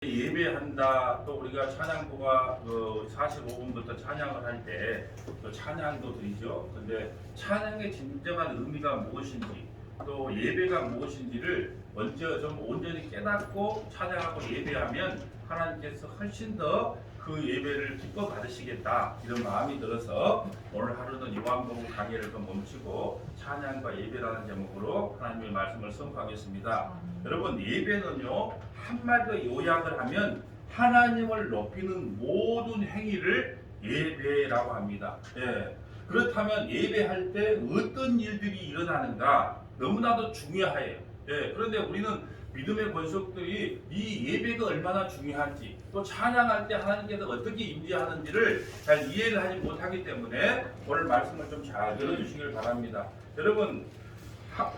예배한다. 또 우리가 찬양부가 45분부터 찬양을 할 때 또 찬양도 드리죠. 근데 찬양의 진정한 의미가 무엇인지 또 예배가 무엇인지를 먼저 좀 온전히 깨닫고 찬양하고 예배하면 하나님께서 훨씬 더 그 예배를 기뻐 받으시겠다 이런 마음이 들어서 오늘 하루는 요한복음 강의를 좀 멈추고 찬양과 예배라는 제목으로 하나님의 말씀을 선포하겠습니다. 여러분, 예배는요 한마디로 요약을 하면 하나님을 높이는 모든 행위를 예배라고 합니다. 그렇다면 예배할 때 어떤 일들이 일어나는가 너무나도 중요해요. 그런데 우리는 믿음의 권속들이 이 예배가 얼마나 중요한지 또 찬양할 때 하나님께서 어떻게 임재하는지를 잘 이해를 하지 못하기 때문에 오늘 말씀을 좀 잘 들어주시길 바랍니다. 여러분,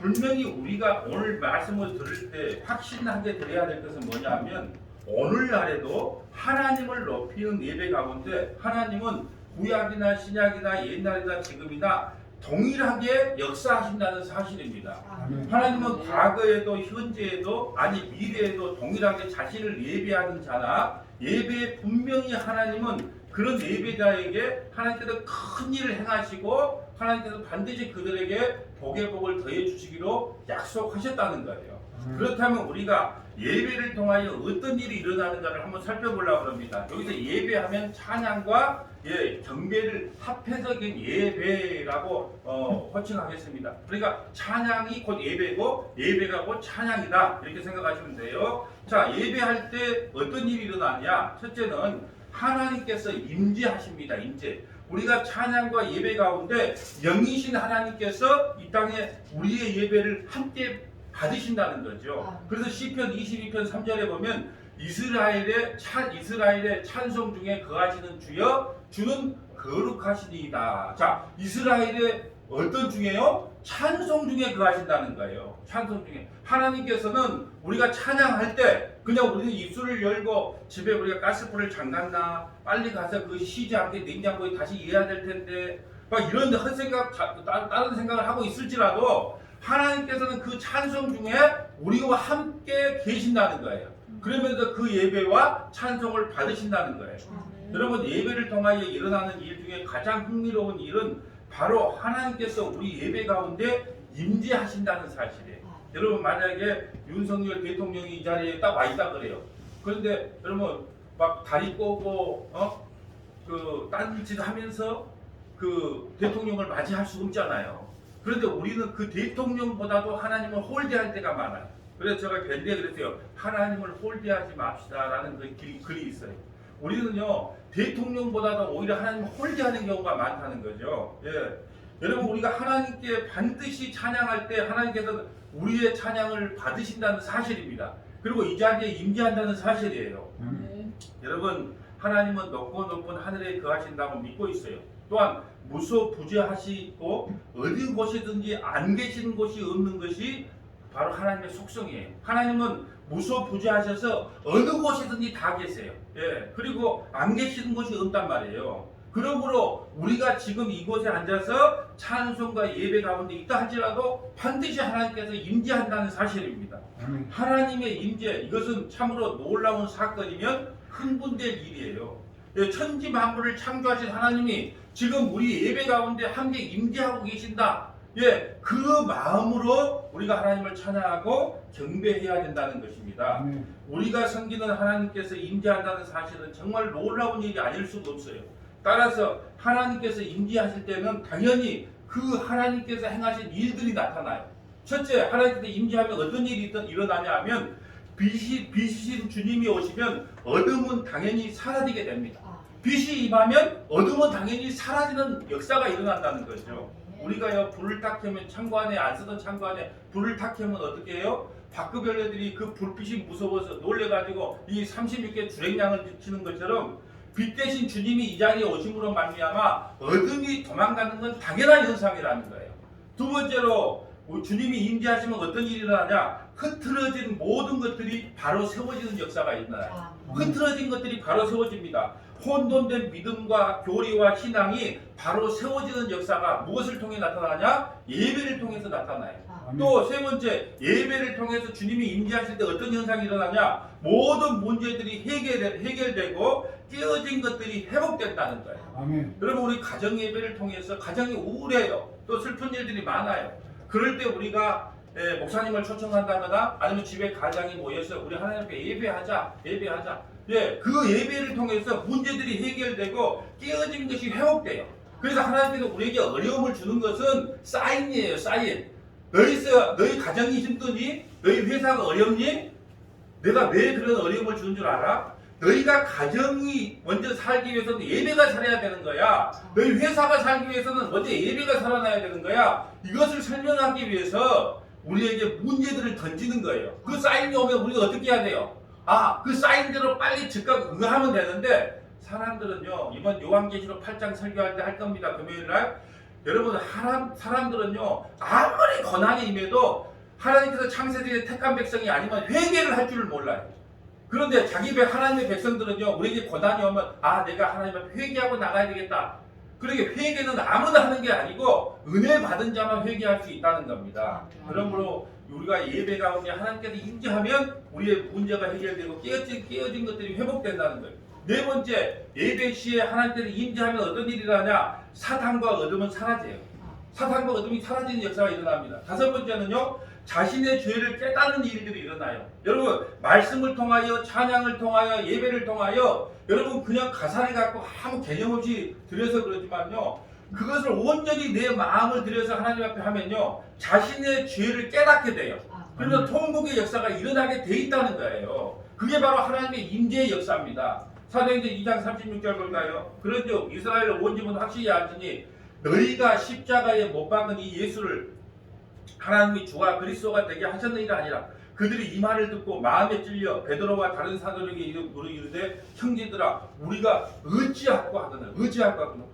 분명히 우리가 오늘 말씀을 들을 때 확신하게 드려야 될 것은 뭐냐면 오늘날에도 하나님을 높이는 예배 가운데 하나님은 구약이나 신약이나 옛날이나 지금이나 동일하게 역사하신다는 사실입니다. 하나님은 과거에도 현재에도 아니 미래에도 동일하게 자신을 예배하는 자나 예배에 분명히 하나님은 그런 예배자에게 하나님께서 큰 일을 행하시고 하나님께서 반드시 그들에게 복의 복을 더해 주시기로 약속하셨다는 거예요. 그렇다면 우리가 예배를 통하여 어떤 일이 일어나는가를 한번 살펴보려고 합니다. 여기서 예배하면 찬양과 경배를 합해서긴 예배라고 호칭하겠습니다. 그러니까 찬양이 곧 예배고 예배가 곧 찬양이다 이렇게 생각하시면 돼요. 자, 예배할 때 어떤 일이 일어나냐? 첫째는 하나님께서 임재하십니다. 임재. 우리가 찬양과 예배 가운데 영이신 하나님께서 이 땅에 우리의 예배를 함께 받으신다는 거죠. 그래서 시편 22편 3절에 보면 이스라엘의 찬송 중에 거하시는 주여 주는 거룩하시니이다. 자, 이스라엘의 어떤 중에요? 찬송 중에 거하신다는 거예요. 찬송 중에 하나님께서는 우리가 찬양할 때 그냥 우리는 입술을 열고 집에 우리가 가스불을 잠갔나 빨리 가서 그 쉬지 않게 냉장고에 다시 이어야 될 텐데 막 이런 헛생각 다른 생각을 하고 있을지라도 하나님께서는 그 찬송 중에 우리와 함께 계신다는 거예요. 그러면서 그 예배와 찬송을 받으신다는 거예요. 여러분, 예배를 통하여 일어나는 일 중에 가장 흥미로운 일은 바로 하나님께서 우리 예배 가운데 임재하신다는 사실이에요. 여러분, 만약에 윤석열 대통령이 이 자리에 딱 와 있다 그래요. 그런데 여러분 막 다리 꼬고 딴짓 하면서 그 대통령을 맞이할 수 없잖아요. 그런데 우리는 그 대통령보다도 하나님을 홀대할 때가 많아요. 그래서 제가 밴드에 그랬어요. 하나님을 홀대하지 맙시다라는 그 글이 있어요. 우리는요 대통령보다도 오히려 하나님을 홀대하는 경우가 많다는 거죠. 여러분, 우리가 하나님께 반드시 찬양할 때 하나님께서 우리의 찬양을 받으신다는 사실입니다. 그리고 이 자리에 임재한다는 사실이에요. 여러분, 하나님은 높고 높은 하늘에 거하신다고 믿고 있어요. 또한 무소부재하시고 어디 곳이든지 안 계시는 곳이 없는 것이 바로 하나님의 속성이에요. 하나님은 무소부재하셔서 어느 곳이든지 다 계세요. 그리고 안 계시는 곳이 없단 말이에요. 그러므로 우리가 지금 이곳에 앉아서 찬송과 예배 가운데 있다 할지라도 반드시 하나님께서 임재한다는 사실입니다. 하나님의 임재, 이것은 참으로 놀라운 사건이면 흥분될 일이에요. 천지 만물을 창조하신 하나님이 지금 우리 예배 가운데 함께 임재하고 계신다. 그 마음으로 우리가 하나님을 찬양하고 경배해야 된다는 것입니다. 우리가 섬기는 하나님께서 임재한다는 사실은 정말 놀라운 일이 아닐 수가 없어요. 따라서 하나님께서 임재하실 때는 당연히 그 하나님께서 행하신 일들이 나타나요. 첫째, 하나님께서 임재하면 어떤 일이 일어나냐 하면 빛이신 주님이 오시면 어둠은 당연히 사라지게 됩니다. 빛이 임하면 어둠은 당연히 사라지는 역사가 일어난다는 거죠. 우리가요 불을 탁 켜면 창고 안에 안 쓰던 창고 안에 불을 탁 켜면 어떻게 해요? 바퀴벌레들이 그 불빛이 무서워서 놀래가지고 이 36개 주랭량을 비치는 것처럼 빛 대신 주님이 이 자리에 오심으로 말미암아 어둠이 도망가는 건 당연한 현상이라는 거예요. 두 번째로 주님이 임재하시면 어떤 일이 일어나냐? 흐트러진 모든 것들이 바로 세워지는 역사가 있나요? 흐트러진 것들이 바로 세워집니다. 혼돈된 믿음과 교리와 신앙이 바로 세워지는 역사가 무엇을 통해 나타나냐? 예배를 통해서 나타나요. 또 세 번째, 예배를 통해서 주님이 임재하실 때 어떤 현상이 일어나냐? 모든 문제들이 해결되고 깨어진 것들이 회복된다는 거예요. 아멘. 여러분, 우리 가정 예배를 통해서 가정이 우울해요. 또 슬픈 일들이 많아요. 그럴 때 우리가 목사님을 초청한다거나 아니면 집에 가장이 모여서 우리 하나님 앞에 예배하자. 그 예배를 통해서 문제들이 해결되고 깨어진 것이 회복돼요. 그래서 하나님께서 우리에게 어려움을 주는 것은 사인이에요. 사인. 너희 가정이 힘드니? 너희 회사가 어렵니? 내가 왜 그런 어려움을 주는 줄 알아? 너희가 가정이 먼저 살기 위해서는 예배가 살아야 되는 거야. 너희 회사가 살기 위해서는 먼저 예배가 살아나야 되는 거야. 이것을 설명하기 위해서 우리에게 문제들을 던지는 거예요. 그 사인이 오면 우리가 어떻게 해야 돼요? 그 사인대로 빨리 즉각 응하면 되는데, 사람들은요, 이번 요한계시록 8장 설교할 때 할 겁니다. 금요일날. 여러분, 사람들은요, 아무리 고난이 임해도 하나님께서 창세기에 택한 백성이 아니면 회개를 할 줄을 몰라요. 그런데 하나님의 백성들은요, 우리에게 고난이 오면 내가 하나님 앞에 회개하고 나가야 되겠다. 그러게 회개는 아무나 하는 게 아니고 은혜 받은 자만 회개할 수 있다는 겁니다. 그러므로 우리가 예배 가운데 하나님께서 임재하면 우리의 문제가 해결되고 깨어진 것들이 회복된다는 거예요. 네 번째, 예배 시에 하나님께서 임재하면 어떤 일이 일어나냐? 사탄과 어둠은 사라져요. 사탄과 어둠이 사라지는 역사가 일어납니다. 다섯 번째는요, 자신의 죄를 깨닫는 일들이 일어나요. 여러분, 말씀을 통하여, 찬양을 통하여, 예배를 통하여 여러분 그냥 가사를 갖고 아무 개념 없이 드려서 그러지만요, 그것을 온전히 내 마음을 들여서 하나님 앞에 하면요, 자신의 죄를 깨닫게 돼요. 그래서 통곡의 역사가 일어나게 돼 있다는 거예요. 그게 바로 하나님의 임재의 역사입니다. 사도행전 2장 36절 볼까요? 그런즉 이스라엘 온 집은 확실히 알지니 너희가 십자가에 못 박은 이 예수를 하나님이 주와 그리스도가 되게 하셨느니가 아니라, 그들이 이 말을 듣고 마음에 찔려 베드로와 다른 사도에게 이르되 형제들아, 우리가 어찌할까 하거늘.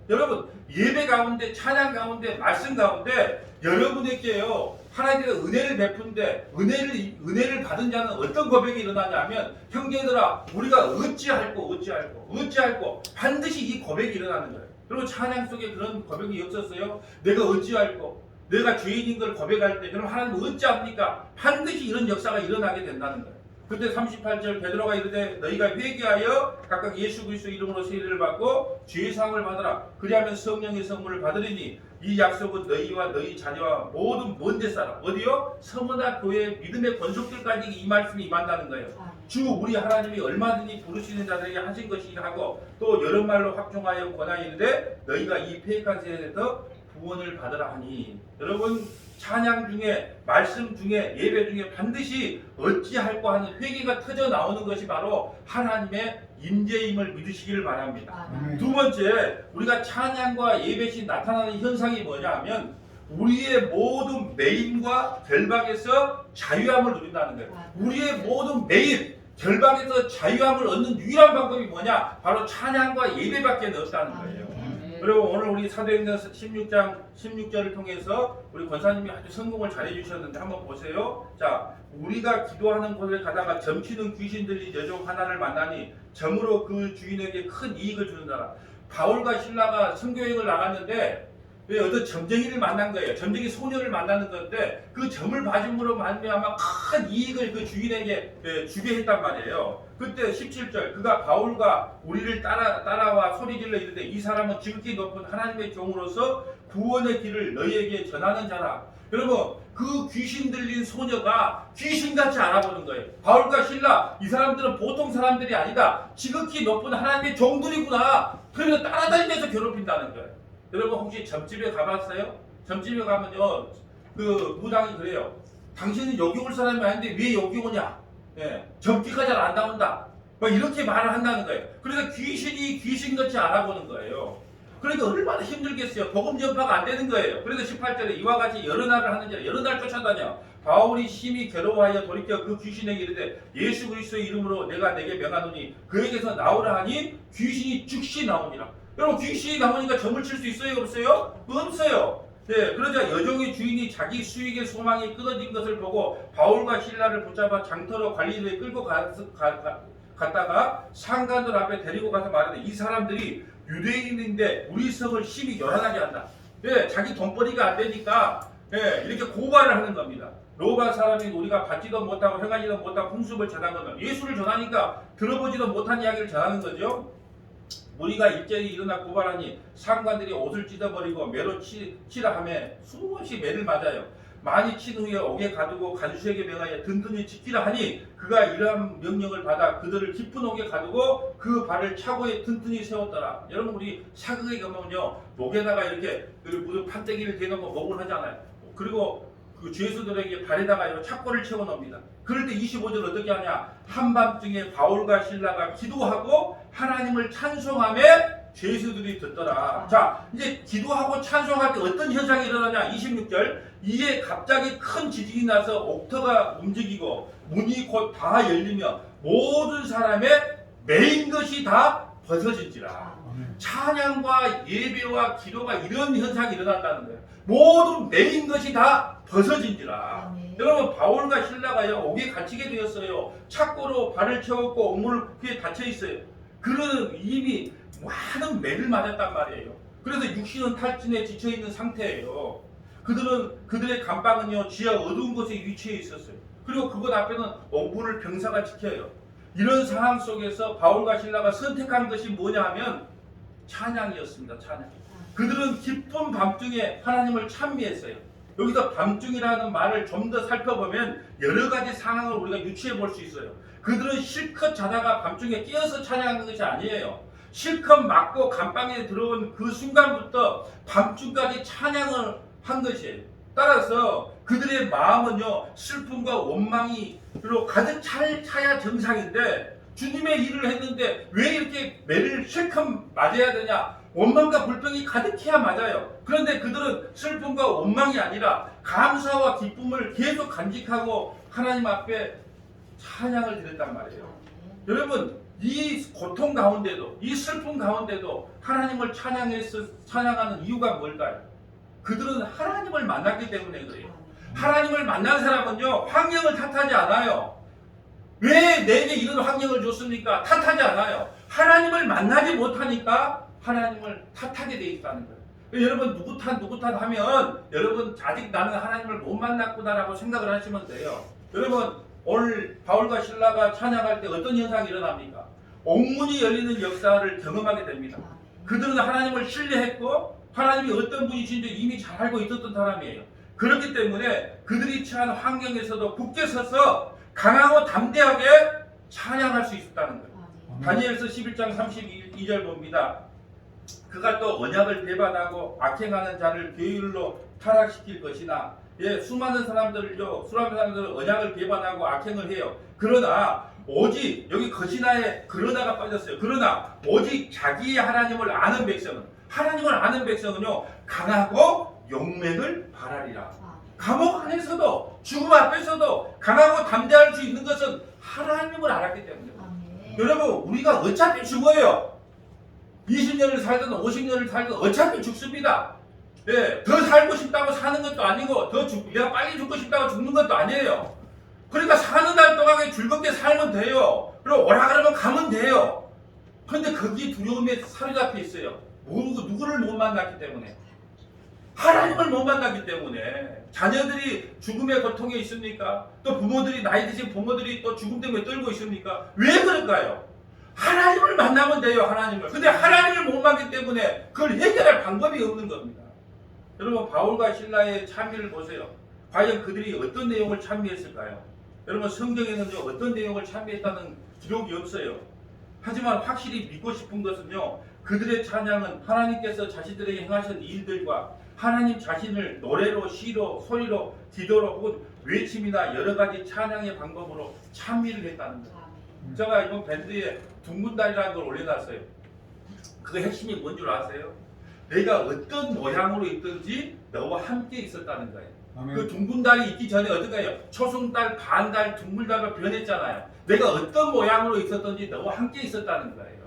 여러분, 예배 가운데, 찬양 가운데, 말씀 가운데 여러분에게요, 하나님께서 은혜를 베푼데 은혜를 받은 자는 어떤 고백이 일어나냐면, 형제들아, 우리가 어찌할꼬 반드시 이 고백이 일어나는 거예요. 여러분, 찬양 속에 그런 고백이 없었어요? 내가 어찌할꼬, 내가 죄인인 걸 고백할 때, 그럼 하나님은 어찌합니까? 반드시 이런 역사가 일어나게 된다는 거예요. 그때 38절, 베드로가 이르되 너희가 회개하여 각각 예수 그리스도 이름으로 세례를 받고 죄사함을 받으라. 그리하면 성령의 선물을 받으리니 이 약속은 너희와 너희 자녀와 모든 먼데 사람, 어디요? 서머나 교회 믿음의 권속들까지 이 말씀이 임한다는 거예요. 주 우리 하나님이 얼마든지 부르시는 자들에게 하신 것이라 하고, 또 여러 말로 확종하여 권하여 이르되 너희가 이 폐역한 세대에서 구원을 받으라 하니. 여러분, 찬양 중에, 말씀 중에, 예배 중에 반드시 어찌할꼬 하는 회개가 터져 나오는 것이 바로 하나님의 임재임을 믿으시기를 바랍니다. 두 번째, 우리가 찬양과 예배 시 나타나는 현상이 뭐냐 하면, 우리의 모든 매임과 결박에서 자유함을 누린다는 거예요. 우리의 모든 매임, 결박에서 자유함을 얻는 유일한 방법이 뭐냐? 바로 찬양과 예배밖에 없다는 거예요. 그리고 오늘 우리 사도행전 16장 16절을 통해서 우리 권사님이 아주 성공을 잘해 주셨는데 한번 보세요. 자, 우리가 기도하는 곳에 가다가 점치는 귀신들이 여종 하나를 만나니 점으로 그 주인에게 큰 이익을 주는 자라. 바울과 신라가 선교여행을 나갔는데 어떤 점쟁이를 만난 거예요. 점쟁이 소녀를 만나는 건데, 그 점을 봐줌으로 말미암아 큰 이익을 그 주인에게 주게 했단 말이에요. 그때 17절, 그가 바울과 우리를 따라와 소리질러 이르되 이 사람은 지극히 높은 하나님의 종으로서 구원의 길을 너희에게 전하는 자라. 여러분, 그 귀신 들린 소녀가 귀신같이 알아보는 거예요. 바울과 신라, 이 사람들은 보통 사람들이 아니다. 지극히 높은 하나님의 종들이구나. 그래서 따라다니면서 괴롭힌다는 거예요. 여러분, 혹시 점집에 가봤어요? 점집에 가면요, 그 무당이 그래요. 당신은 여기 올 사람이 아닌데 왜 여기 오냐? 점기가 잘 안 나온다. 막 이렇게 말을 한다는 거예요. 그래서 귀신이 귀신같이 알아보는 거예요. 그러니까 얼마나 힘들겠어요. 복음 전파가 안 되는 거예요. 그래서 18절에 이와 같이 여러 날을 하는 자, 여러 날 쫓아다녀. 바울이 심히 괴로워하여 돌이켜 그 귀신에게 이르되 예수 그리스도의 이름으로 내가 내게 명하노니 그에게서 나오라 하니 귀신이 즉시 나오니라. 여러분, 귀신이 나오니까 점을 칠 수 있어요? 없어요? 없어요. 그러자 여종의 주인이 자기 수익의 소망이 끊어진 것을 보고 바울과 신라를 붙잡아 장터로 관리소에 끌고 갔다가 상관들 앞에 데리고 가서 말하는데 이 사람들이 유대인인데 우리 성을 심히 열한하게 한다. 예, 자기 돈벌이가 안 되니까 예, 이렇게 고발을 하는 겁니다. 로마 사람이 우리가 받지도 못하고 행하지도 못하고 풍습을 전한 거면 예수를 전하니까 들어보지도 못한 이야기를 전하는 거죠. 우리가 일제히 일어나 고발하니 상관들이 옷을 찢어버리고 매로 치라 하며 수없이 매를 맞아요. 많이 친 후에 옥에 가두고 간수에게 명하여 든든히 지키라 하니 그가 이러한 명령을 받아 그들을 깊은 옥에 가두고 그 발을 차고에 든든히 세웠더라. 여러분 우리 사극에 가면요 목에다가 이렇게 무슨 판때기를 대놓고 목을 하잖아요. 그리고 그 죄수들에게 발에다가 이런 착고를 채워 넣습니다. 그럴 때 25절 어떻게 하냐? 한밤중에 바울과 실라가 기도하고 하나님을 찬송하며 죄수들이 듣더라. 자, 이제 기도하고 찬송할 때 어떤 현상이 일어나냐? 26절. 이에 갑자기 큰 지진이 나서 옥터가 움직이고 문이 곧 다 열리며 모든 사람의 매인 것이 다 벗어진지라. 찬양과 예배와 기도가 이런 현상이 일어난다는 거예요. 모든 매인 것이 다 벗어진지라. 여러분 바울과 실라가요 옥에 갇히게 되었어요. 착고로 발을 채웠고 옥문에 닫혀 있어요. 그는 이미 많은 매를 맞았단 말이에요. 그래서 육신은 탈진에 지쳐 있는 상태예요. 그들의 감방은요 지하 어두운 곳에 위치해 있었어요. 그리고 그것 앞에는 옥문을 병사가 지켜요. 이런 상황 속에서 바울과 실라가 선택한 것이 뭐냐 하면 찬양이었습니다. 찬양. 그들은 깊은 밤중에 하나님을 찬미했어요. 여기서 밤중이라는 말을 좀 더 살펴보면 여러 가지 상황을 우리가 유추해 볼 수 있어요. 그들은 실컷 자다가 밤중에 깨어서 찬양하는 것이 아니에요. 실컷 맞고 감방에 들어온 그 순간부터 밤중까지 찬양을 한 것이에요. 따라서 그들의 마음은요 슬픔과 원망이로 가득 차야 정상인데 주님의 일을 했는데 왜 이렇게 매를 실컷 맞아야 되냐? 원망과 불평이 가득해야 맞아요. 그런데 그들은 슬픔과 원망이 아니라 감사와 기쁨을 계속 간직하고 하나님 앞에 찬양을 드렸단 말이에요. 여러분 이 고통 가운데도 이 슬픔 가운데도 하나님을 찬양하는 이유가 뭘까요? 그들은 하나님을 만났기 때문에 그래요. 하나님을 만난 사람은요 환경을 탓하지 않아요. 왜 내게 이런 환경을 줬습니까? 탓하지 않아요. 하나님을 만나지 못하니까 하나님을 탓하게 돼 있다는 거예요. 여러분 누구 탓 하면 여러분 아직 나는 하나님을 못 만났구나라고 생각을 하시면 돼요. 여러분 오늘 바울과 실라가 찬양할 때 어떤 현상이 일어납니까? 옥문이 열리는 역사를 경험하게 됩니다. 그들은 하나님을 신뢰했고 하나님이 어떤 분이신지 이미 잘 알고 있었던 사람이에요. 그렇기 때문에 그들이 처한 환경에서도 굳게 서서 강하고 담대하게 찬양할 수 있었다는 거예요. 다니엘서 11장 32절 봅니다. 그가 또 언약을 배반하고 악행하는 자를 괴율로 타락시킬 것이나 수많은 사람들을 언약을 배반하고 악행을 해요. 그러나 오직 여기 것이나에 그러다가 빠졌어요. 그러나 오직 자기의 하나님을 아는 백성은요 강하고 용맹을 바라리라. 감옥 안에서도 죽음 앞에서도 강하고 담대할 수 있는 것은 하나님을 알았기 때문입니다. 여러분 우리가 어차피 죽어요. 20년을 살든 50년을 살든 어차피 죽습니다. 더 살고 싶다고 사는 것도 아니고 내가 빨리 죽고 싶다고 죽는 것도 아니에요. 그러니까 사는 날 동안에 즐겁게 살면 돼요. 그리고 오라 그러면 가면 돼요. 그런데 거기에 두려움에 사로잡혀 있어요. 누구를 못 만났기 때문에. 하나님을 못 만났기 때문에. 자녀들이 죽음의 고통에 있습니까? 또 부모들이 나이 드신 부모들이 또 죽음 때문에 떨고 있습니까? 왜 그럴까요? 하나님을 만나면 돼요. 하나님을. 근데 하나님을 못 만났기 때문에 그걸 해결할 방법이 없는 겁니다. 여러분 바울과 실라의 찬미를 보세요. 과연 그들이 어떤 내용을 찬미했을까요? 여러분 성경에는요 어떤 내용을 찬미했다는 기록이 없어요. 하지만 확실히 믿고 싶은 것은요 그들의 찬양은 하나님께서 자신들에게 행하신 일들과 하나님 자신을 노래로, 시로, 소리로, 기도로 혹은 외침이나 여러 가지 찬양의 방법으로 찬미를 했다는 거예요. 제가 이번 밴드에 둥근달이라는 걸 올려놨어요. 그 핵심이 뭔 줄 아세요? 내가 어떤 모양으로 있든지 너와 함께 있었다는 거예요. 아멘. 그 둥근달이 있기 전에 어떤가요? 초승달, 반달, 둥글달로 변했잖아요. 내가 어떤 모양으로 있었든지 너와 함께 있었다는 거예요.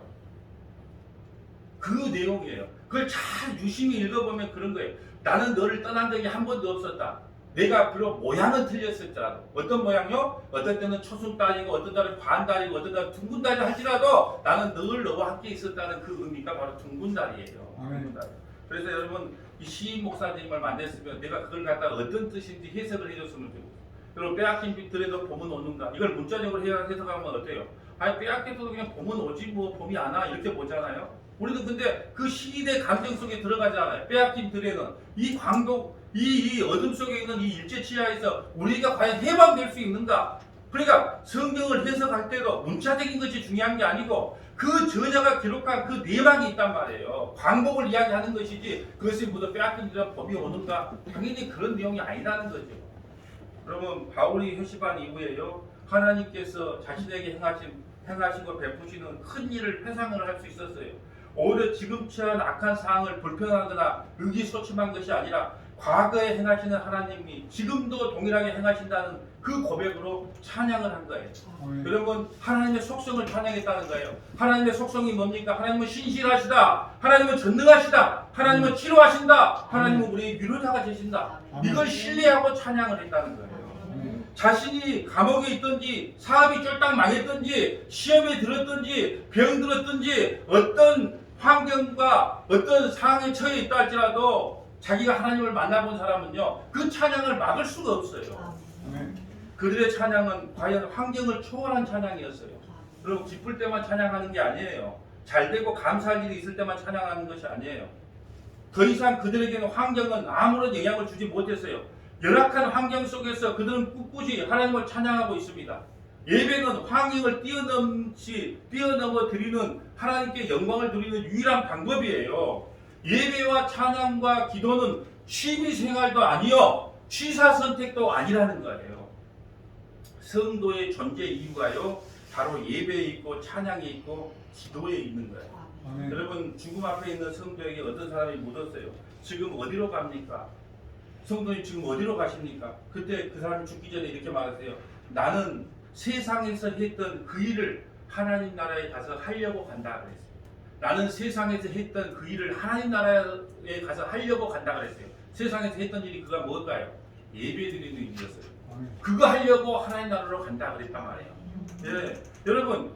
그 내용이에요. 그걸 잘 유심히 읽어보면 그런 거예요. 나는 너를 떠난 적이 한 번도 없었다. 내가 비록 모양은 틀렸을지라도 어떤 모양요? 어떤 때는 초승달이고 어떤 때는 반달이고 어떤 때는 둥근달이 할지라도 나는 늘 너와 함께 있었다는 그 의미가 바로 둥근달이에요. 둥근달. 그래서 여러분 이 시인 목사님을 만났으면 내가 그걸 갖다가 어떤 뜻인지 해석을 해줬으면 좋겠어요. 여러분 빼앗긴 빛들에도 봄은 오는가? 이걸 문자적으로 해석하면 어때요? 아니 빼앗겨도 그냥 봄은 오지 뭐 봄이 안 와 이렇게 보잖아요. 우리도 근데 그 시인의 감정 속에 들어가지 않아요. 빼앗긴 들에는 이 광도 이 어둠 속에 있는 이 일제치하에서 우리가 과연 해방될 수 있는가? 그러니까 성경을 해석할 때도 문자적인 것이 중요한 게 아니고 그 저자가 기록한 그 내막이 있단 말이에요. 광복을 이야기하는 것이지 그것이 모두 빼앗긴 들에 봄이 오는가? 당연히 그런 내용이 아니라는 거죠. 그러면 바울이 회심한 이후에요. 하나님께서 자신에게 행하시고 베푸시는 큰 일을 회상을 할 수 있었어요. 오히려 지금 처한 악한 상황을 불평하거나 의기소침한 것이 아니라 과거에 행하시는 하나님이 지금도 동일하게 행하신다는 그 고백으로 찬양을 한 거예요. 여러분 하나님의 속성을 찬양했다는 거예요. 하나님의 속성이 뭡니까? 하나님은 신실하시다. 하나님은 전능하시다. 하나님은 치료하신다. 하나님은 우리의 위로자가 되신다. 이걸 신뢰하고 찬양을 했다는 거예요. 자신이 감옥에 있든지 사업이 쫄딱 망했든지 시험에 들었든지 병 들었든지 어떤 환경과 어떤 상황에 처해 있다 할지라도 자기가 하나님을 만나본 사람은요 그 찬양을 막을 수가 없어요. 그들의 찬양은 과연 환경을 초월한 찬양이었어요. 여러분 기쁠 때만 찬양하는 게 아니에요. 잘되고 감사할 일이 있을 때만 찬양하는 것이 아니에요. 더 이상 그들에게는 환경은 아무런 영향을 주지 못했어요. 열악한 환경 속에서 그들은 꿋꿋이 하나님을 찬양하고 있습니다. 예배는 환경을 뛰어넘어 드리는 하나님께 영광을 드리는 유일한 방법이에요. 예배와 찬양과 기도는 취미생활도 아니요 취사 선택도 아니라는 거예요. 성도의 존재 이유가요 바로 예배에 있고 찬양에 있고 기도에 있는 거예요. 여러분 죽음 앞에 있는 성도에게 어떤 사람이 묻었어요. 지금 어디로 갑니까? 성도님 지금 어디로 가십니까? 그때 그 사람이 죽기 전에 이렇게 말하세요. 나는 세상에서 했던 그 일을 하나님 나라에 가서 하려고 간다 그랬어요. 나는 세상에서 했던 그 일을 하나님 나라에 가서 하려고 간다 그랬어요. 세상에서 했던 일이 그가 뭘까요? 예배드리는 일이었어요. 그거 하려고 하나님 나라로 간다 그랬단 말이에요. 예, 여러분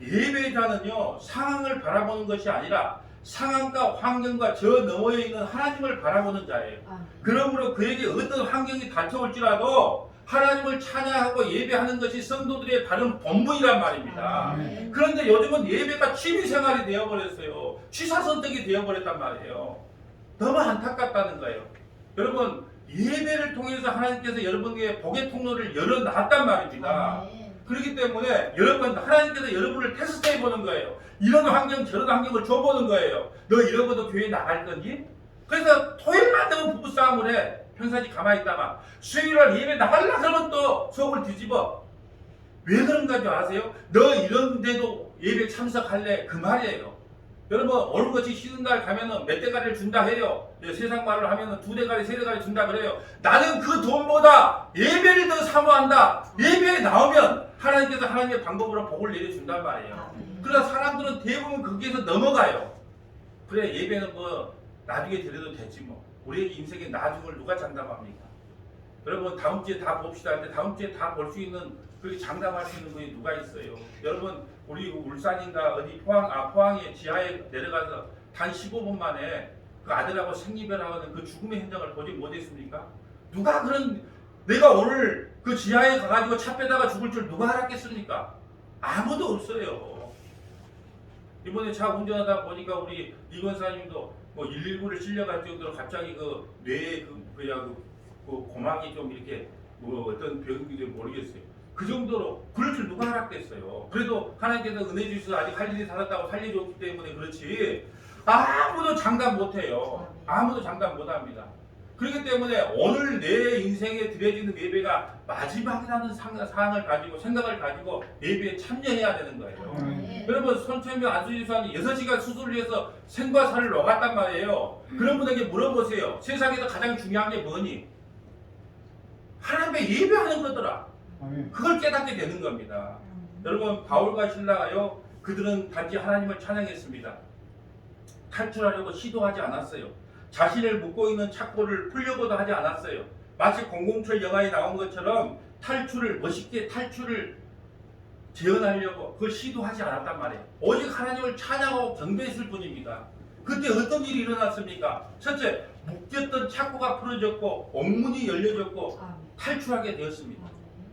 예배자는요 상황을 바라보는 것이 아니라 상황과 환경과 저 너머에 있는 하나님을 바라보는 자예요. 그러므로 그에게 어떤 환경이 닥쳐올지라도 하나님을 찬양하고 예배하는 것이 성도들의 바른 본분이란 말입니다. 그런데 요즘은 예배가 취미생활이 되어버렸어요. 취사선택이 되어버렸단 말이에요. 너무 안타깝다는 거예요. 여러분 예배를 통해서 하나님께서 여러분에게 복의 통로를 열어놨단 말입니다. 그렇기 때문에 여러분 하나님께서 여러분을 테스트해 보는 거예요. 이런 환경 저런 환경을 줘보는 거예요. 너 이러고도 교회 나갈 건지? 그래서 토요일만 되면 부부싸움을 해. 평상시 가만히 있다가 수요일날 예배 나가려고 그러면 또 속을 뒤집어. 왜 그런가 줄 아세요? 너 이런데도 예배 참석할래? 그 말이에요. 여러분 오늘같이 쉬는 날 가면은 몇 대가리를 준다 해요. 세상 말로 하면은 2대가리 3대가리 준다 그래요. 나는 그 돈보다 예배를 더 사모한다. 예배에 나오면 하나님께서 하나님의 방법으로 복을 내려준단 말이에요. 그러나 사람들은 대부분 거기에서 넘어가요. 그래 예배는 뭐 나중에 드려도 되지 뭐. 우리에게 인생의 나중을 누가 장담합니까? 여러분 다음 주에 다 봅시다 할 때 다음 주에 다 볼 수 있는 그렇게 장담할 수 있는 분이 누가 있어요? 여러분 우리 울산인가 어디 포항에 지하에 내려가서 단 15분 만에 그 아들하고 생리별하는 그 죽음의 현장을 보지 못했습니까? 누가 그런 내가 오늘 그 지하에 가가지고 차 빼다가 죽을 줄 누가 알았겠습니까? 아무도 없어요. 이번에 차 운전하다 보니까 우리 이건사님도 뭐 119를 실려갈 정도로 갑자기 그 뇌에 그 고막이 좀 이렇게 뭐 어떤 병인지 모르겠어요. 그 정도로 그럴 줄 누가 알았겠어요. 그래도 하나님께서 은혜 주셔서 아직 할 일이 살았다고 살려줬기 때문에 그렇지 아무도 장담 못해요. 아무도 장담 못합니다. 그렇기 때문에 오늘 내 인생에 드려지는 예배가 마지막이라는 사항을 가지고 생각을 가지고 예배에 참여해야 되는 거예요. 여러분 손천명 안수지사님 6시간 수술을 해서 생과 사를 녹았단 말이에요. 그런 분에게 물어보세요. 세상에서 가장 중요한 게 뭐니? 하나님의 예배하는 거더라. 그걸 깨닫게 되는 겁니다. 여러분 바울과 실라가요 그들은 단지 하나님을 찬양했습니다. 탈출하려고 시도하지 않았어요. 자신을 묶고 있는 착고를 풀려고도 하지 않았어요. 마치 007 영화에 나온 것처럼 멋있게 탈출을 재현하려고 그걸 시도하지 않았단 말이에요. 오직 하나님을 찬양하고 경배했을 뿐입니다. 그때 어떤 일이 일어났습니까? 첫째, 묶였던 착고가 풀어졌고 옥문이 열려졌고 탈출하게 되었습니다.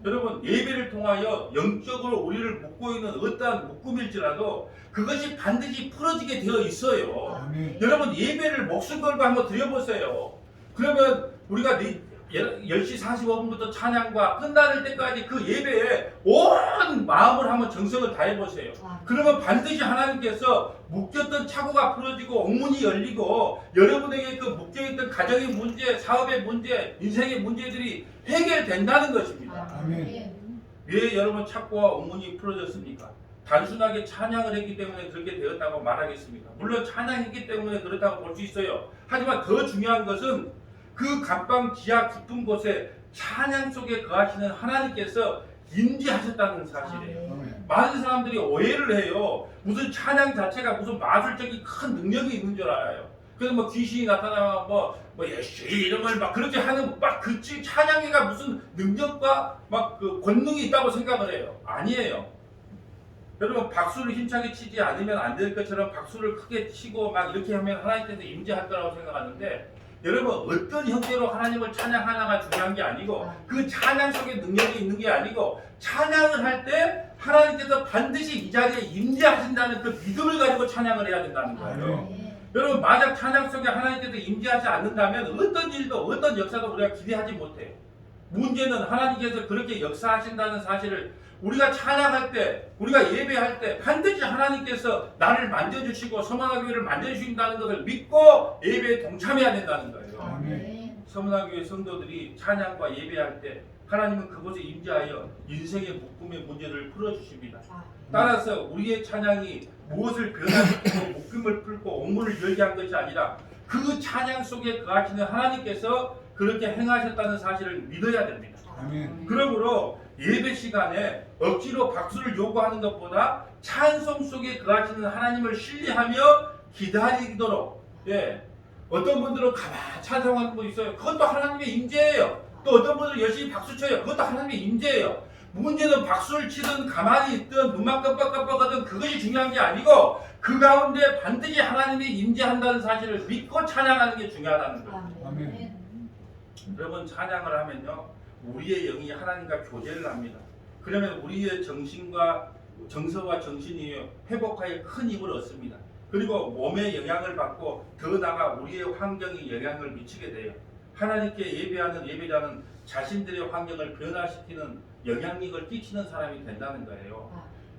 여러분, 예배를 통하여 영적으로 우리를 묶고 있는 어떠한 묶음일지라도 그것이 반드시 풀어지게 되어 있어요. 아멘. 여러분, 예배를 목숨 걸고 한번 드려보세요. 그러면 우리가 10시 45분부터 찬양과 끝날 때까지 그 예배에 온 마음을 한번 정성을 다해보세요. 그러면 반드시 하나님께서 묶였던 착오가 풀어지고 옥문이 열리고 여러분에게 그 묶여있던 가정의 문제, 사업의 문제, 인생의 문제들이 해결된다는 것입니다. 아멘. 왜 여러분 착고와 옥문이 풀어졌습니까? 단순하게 찬양을 했기 때문에 그렇게 되었다고 말하겠습니까? 물론 찬양했기 때문에 그렇다고 볼 수 있어요. 하지만 더 중요한 것은 그 감방 지하 깊은 곳에 찬양 속에 거하시는 하나님께서 임재하셨다는 사실이에요. 아멘. 많은 사람들이 오해를 해요. 무슨 찬양 자체가 무슨 마술적인 큰 능력이 있는 줄 알아요. 그래서 뭐 귀신이 나타나면 뭐 예수 이런 걸 막 그렇게 하는 그 찬양이가 무슨 능력과 막 그 권능이 있다고 생각을 해요. 아니에요. 여러분, 박수를 힘차게 치지 않으면 안 될 것처럼 박수를 크게 치고 막 이렇게 하면 하나님께서 임재할 거라고 생각하는데, 여러분, 어떤 형태로 하나님을 찬양하나가 중요한 게 아니고 그 찬양 속에 능력이 있는 게 아니고 찬양을 할 때 하나님께서 반드시 이 자리에 임재하신다는 그 믿음을 가지고 찬양을 해야 된다는 거예요. 여러분, 만약 찬양 속에 하나님께서 임재하지 않는다면 어떤 일도 어떤 역사도 우리가 기대하지 못해요. 문제는 하나님께서 그렇게 역사하신다는 사실을 우리가 찬양할 때, 우리가 예배할 때 반드시 하나님께서 나를 만져주시고 서문화교회를 만져주신다는 것을 믿고 예배에 동참해야 된다는 거예요. 아멘. 서문화교회 성도들이 찬양과 예배할 때 하나님은 그곳에 임재하여 인생의 묶음의 문제를 풀어주십니다. 따라서 우리의 찬양이 무엇을 변화시키고 묶음을 풀고 옥문을 열게 한 것이 아니라 그 찬양 속에 거하시는 하나님께서 그렇게 행하셨다는 사실을 믿어야 됩니다. 아멘. 그러므로 예배 시간에 억지로 박수를 요구하는 것보다 찬송 속에 거하시는 하나님을 신뢰하며 기다리도록, 어떤 분들은 가만히 찬송하는 분 있어요. 그것도 하나님의 임재예요. 또 어떤 분들은 열심히 박수 쳐요. 그것도 하나님의 임재예요. 문제는 박수를 치든 가만히 있든 눈만 깜빡깜빡하든 그것이 중요한 게 아니고 그 가운데 반드시 하나님이 임재한다는 사실을 믿고 찬양하는 게 중요하다는 거예요. 아멘. 여러분, 찬양을 하면요, 우리의 영이 하나님과 교제를 합니다. 그러면 우리의 정서와 정신이 회복하여 큰 힘을 얻습니다. 그리고 몸에 영향을 받고 더 나아가 우리의 환경에 영향을 미치게 돼요. 하나님께 예배하는 예배자는 자신들의 환경을 변화시키는 영향력을 끼치는 사람이 된다는 거예요.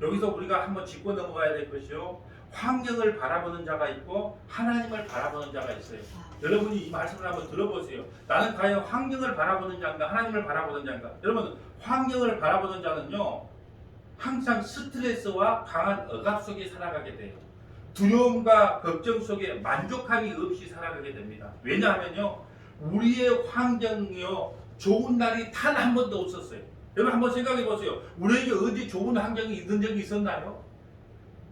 여기서 우리가 한번 짚고 넘어가야 될 것이요, 환경을 바라보는 자가 있고 하나님을 바라보는 자가 있어요. 여러분이 이 말씀을 한번 들어보세요. 나는 과연 환경을 바라보는 자인가 하나님을 바라보는 자인가? 여러분, 환경을 바라보는 자는요, 항상 스트레스와 강한 억압 속에 살아가게 돼요. 두려움과 걱정 속에 만족함이 없이 살아가게 됩니다. 왜냐하면요, 우리의 환경이요, 좋은 날이 단 한 번도 없었어요. 여러분, 한번 생각해 보세요. 우리에게 어디 좋은 환경이 있는 적이 있었나요?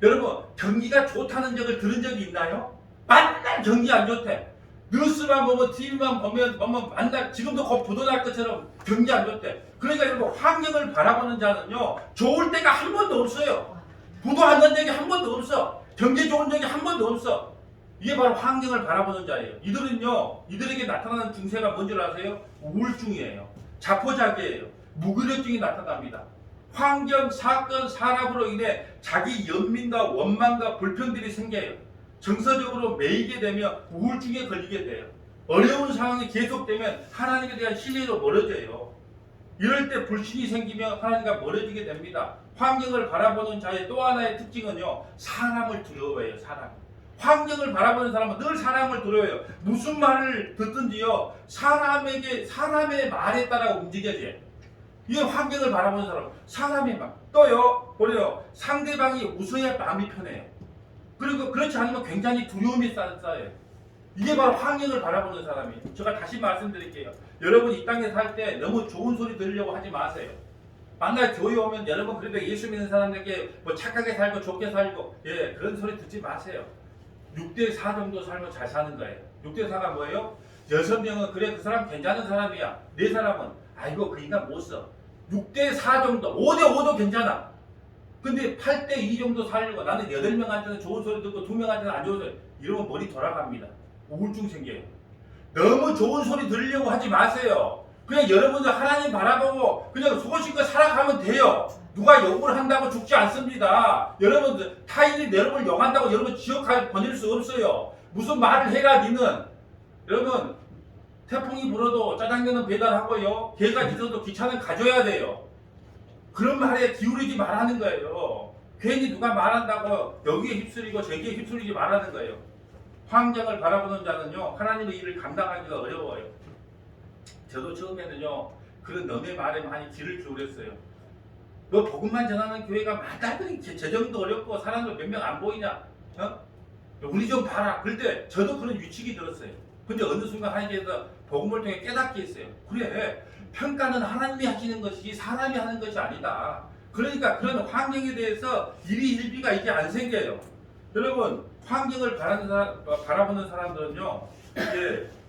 여러분, 경기가 좋다는 적을 들은 적이 있나요? 맨날 경기 안 좋대. 뉴스만 보면, TV만 보면 맨날 지금도 곧 부도날 것처럼 경기 안 좋대. 그러니까 여러분, 환경을 바라보는 자는요, 좋을 때가 한 번도 없어요. 부도 안 난 적이 한 번도 없어. 경제 좋은 적이 한 번도 없어. 이게 바로 환경을 바라보는 자예요. 이들은요, 이들에게 나타나는 증세가 뭔지 아세요? 우울증이에요. 자포자기예요. 무기력증이 나타납니다. 환경, 사건, 산업으로 인해 자기 연민과 원망과 불평들이 생겨요. 정서적으로 매이게 되면 우울증에 걸리게 돼요. 어려운 상황이 계속되면 하나님에 대한 신뢰로 멀어져요. 이럴 때 불신이 생기면 하나님과 멀어지게 됩니다. 환경을 바라보는 자의 또 하나의 특징은요, 사람을 두려워해요. 환경을 바라보는 사람은 늘 사람을 두려워해요. 무슨 말을 듣든지요, 사람의 말에 따라 움직여져요. 이게 환경을 바라보는 사람, 사람의 말. 또요, 보래요, 상대방이 웃어야 마음이 편해요. 그리고 그렇지 않으면 굉장히 두려움이 쌓여요. 이게 바로 환경을 바라보는 사람이에요. 제가 다시 말씀드릴게요. 여러분, 이 땅에 살 때 너무 좋은 소리 들으려고 하지 마세요. 만날 교회 오면 여러분 그래도 예수 믿는 사람들에게 뭐 착하게 살고 좋게 살고, 그런 소리 듣지 마세요. 6대4 정도 살면 잘 사는 거예요. 6대4가 뭐예요? 6명은 그래 그 사람 괜찮은 사람이야. 4사람은 아이고 그 인간 못 써. 6대4 정도, 5대5도 괜찮아. 근데 8대2 정도 살려고 나는 8명한테는 좋은 소리 듣고 2명한테는 안 좋은 소리 이러면 머리 돌아갑니다. 우울증 생겨요. 너무 좋은 소리 들으려고 하지 마세요. 그냥 여러분들 하나님 바라보고 그냥 소신껏 살아가면 돼요. 누가 욕을 한다고 죽지 않습니다. 여러분들 타인이 여러분을 욕한다고 여러분 지옥 보낼 수 없어요. 무슨 말을 해라 니는. 여러분 태풍이 불어도 짜장면은 배달하고요. 개가 짖어도 기차는 가져야 돼요. 그런 말에 기울이지 말라는 거예요. 괜히 누가 말한다고 여기에 휩쓸리고 저기에 휩쓸리지 말라는 거예요. 환경을 바라보는 자는요 하나님의 일을 감당하기가 어려워요. 저도 처음에는요 그런 너네 말에 많이 귀를 기울였어요. 너 복음만 전하는 교회가 마땅히 재정도 어렵고 사람도 몇 명 안 보이냐? 어? 우리 좀 봐라. 그럴 때 저도 그런 위축이 들었어요. 근데 어느 순간 하나님께서 복음을 통해 깨닫게 했어요. 그래 평가는 하나님이 하시는 것이지 사람이 하는 것이 아니다. 그러니까 그런 환경에 대해서 일희일비가 이제 안 생겨요. 여러분 환경을 바라보는 사람들은요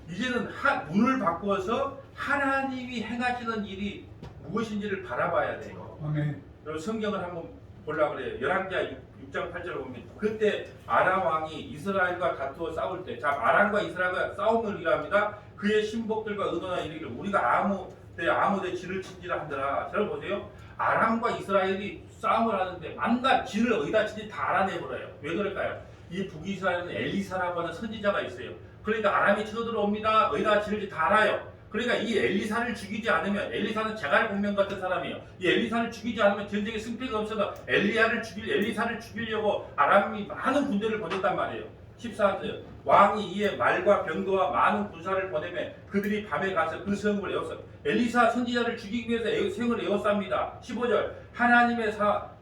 이제는 눈을 바꾸어서 하나님이 행하시는 일이 무엇인지를 바라봐야 돼요. 아멘. 여러분 성경을 한번 보려고 그래요. 11장 6장 8절을 보면 그때 아람 왕이 이스라엘과 다투어 싸울 때, 자 아람과 이스라엘과 싸움을 일합니다. 그의 신복들과 의논하 이르기를 우리가 아무데 진을 친지라 하더라. 잘 보세요. 아람과 이스라엘이 싸움을 하는데 만날 진을 어디다 친지 다 알아내버려요. 왜 그럴까요? 이 북이스라엘은 엘리사라고 하는 선지자가 있어요. 그러니까 아람이 쳐들어옵니다. 어디다 진을지 다 알아요. 그러니까 이 엘리사를 죽이지 않으면, 엘리사는 제갈공명 같은 사람이에요. 이 엘리사를 죽이지 않으면 전쟁에 승패가 없어서 엘리사를 죽이려고 아람이 많은 군대를 보냈단 말이에요. 14절 왕이 이에 말과 병거와 많은 군사를 보내며 그들이 밤에 가서 그 성을 에웠어. 엘리사 선지자를 죽이기 위해서 성을 에웠습니다. 15절 하나님의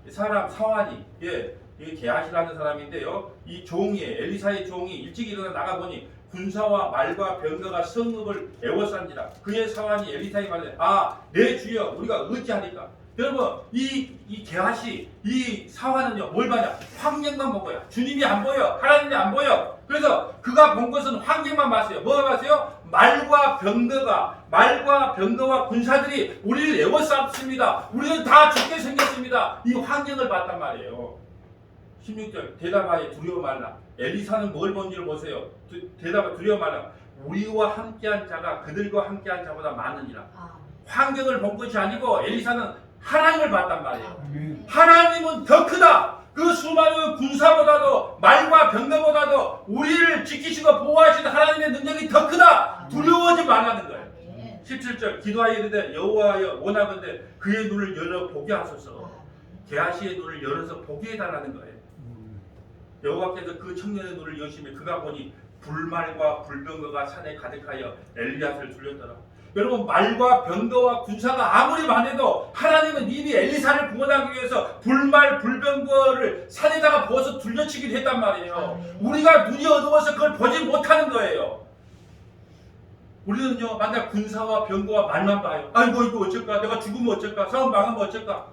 사람 사환이 이 게하시라는 사람인데요. 이 종이 엘리사의 종이 일찍 일어나 나가보니 군사와 말과 병거가 성읍을 에워싼지라. 그의 사환이 엘리사에게 말해 내 주여 우리가 어찌하리까. 여러분 이 게하시 이 사환은요 뭘 봐냐? 환경만 본 거야. 주님이 안 보여. 하나님이 안 보여. 그래서 그가 본 것은 환경만 봤어요. 뭐가 봤어요? 말과 병거와 군사들이 우리를 에워쌌습니다. 우리는 다 죽게 생겼습니다. 이 환경을 봤단 말이에요. 16절 대답하여 두려워 말라. 엘리사는 뭘 본지를 보세요. 대답하여 두려워 말라. 우리와 함께한 자가 그들과 함께한 자보다 많으니라. 환경을 본 것이 아니고 엘리사는 하나님을 봤단 말이에요. 하나님은 더 크다. 그 수많은 군사보다도 말과 병거보다도 우리를 지키시고 보호하시는 하나님의 능력이 더 크다. 두려워하지 말라는 거예요. 17절 기도하여 이르되 여호와여 원하건대 그의 눈을 열어 보게 하소서. 게하시의 눈을 열어서 보게 해달라는 거예요. 여호와께서 그 청년의 눈을 여시며 그가 보니 불말과 불병거가 산에 가득하여 엘리야스를 둘렸더라. 여러분 말과 병거와 군사가 아무리 많아도 하나님은 이미 엘리사를 구원하기 위해서 불말 불병거를 산에다가 부어서 둘러치기도 했단 말이에요. 우리가 눈이 어두워서 그걸 보지 못하는 거예요. 우리는요 만약 군사와 병거와 말만 봐요. 아이고 이거 어쩔까? 내가 죽으면 어쩔까? 싸움 망하면 어쩔까?